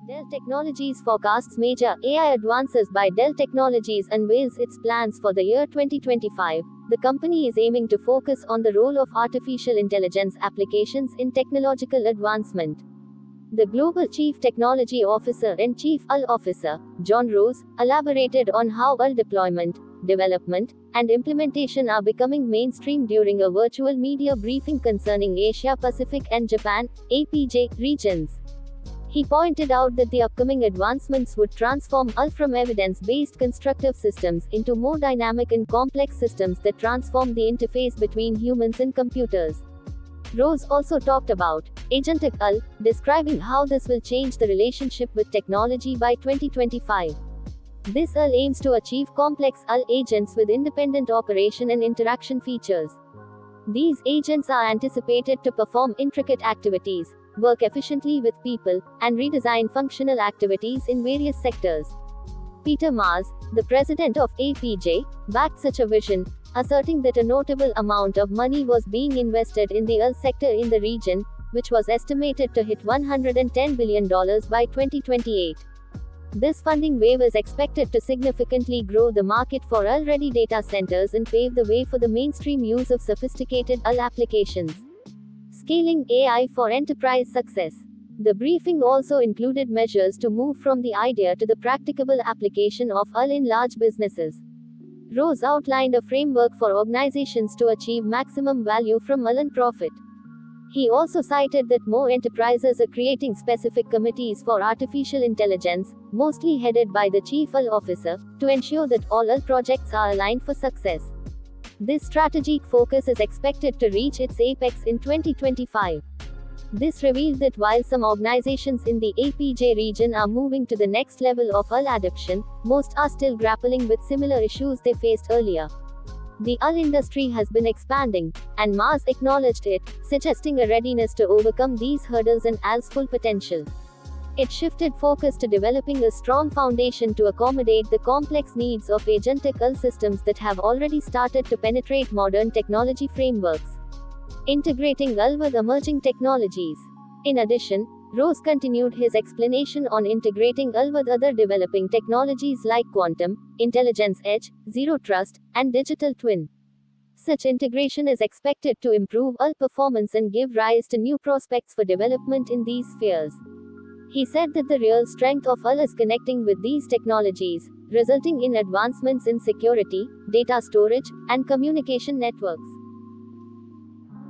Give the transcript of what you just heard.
Dell Technologies forecasts major AI advances by Dell Technologies unveils its plans for the year 2025. The company is aiming to focus on the role of artificial intelligence applications in technological advancement. The Global Chief Technology Officer and Chief AI Officer, John Rose, elaborated on how AI deployment, development, and implementation are becoming mainstream during a virtual media briefing concerning Asia Pacific and Japan, APJ, regions. He pointed out that the upcoming advancements would transform AI from evidence-based constructive systems into more dynamic and complex systems that transform the interface between humans and computers. Rose also talked about agentic AI, describing how this will change the relationship with technology by 2025. This AI aims to achieve complex AI agents with independent operation and interaction features. These agents are anticipated to perform intricate activities, work efficiently with people, and redesign functional activities in various sectors. Peter Maas, the president of APJ, backed such a vision, asserting that a notable amount of money was being invested in the AI sector in the region, which was estimated to hit $110 billion by 2028. This funding wave is expected to significantly grow the market for AI-ready data centers and pave the way for the mainstream use of sophisticated AI applications. Scaling AI for enterprise success. The briefing also included measures to move from the idea to the practicable application of AI in large businesses. Rose outlined a framework for organizations to achieve maximum value from AI and profit. He also cited that more enterprises are creating specific committees for artificial intelligence, mostly headed by the Chief AI Officer, to ensure that all AI projects are aligned for success. This strategic focus is expected to reach its apex in 2025. This revealed that while some organizations in the APJ region are moving to the next level of AI adoption, most are still grappling with similar issues they faced earlier. The AI industry has been expanding, and Maas acknowledged it, suggesting a readiness to overcome these hurdles and AI's full potential. It shifted focus to developing a strong foundation to accommodate the complex needs of agentic AI systems that have already started to penetrate modern technology frameworks. Integrating AI with emerging technologies. In addition, Rose continued his explanation on integrating AI with other developing technologies like quantum, intelligence edge, zero trust, and digital twin. Such integration is expected to improve AI performance and give rise to new prospects for development in these spheres. He said that the real strength of AI is connecting with these technologies, resulting in advancements in security, data storage, and communication networks.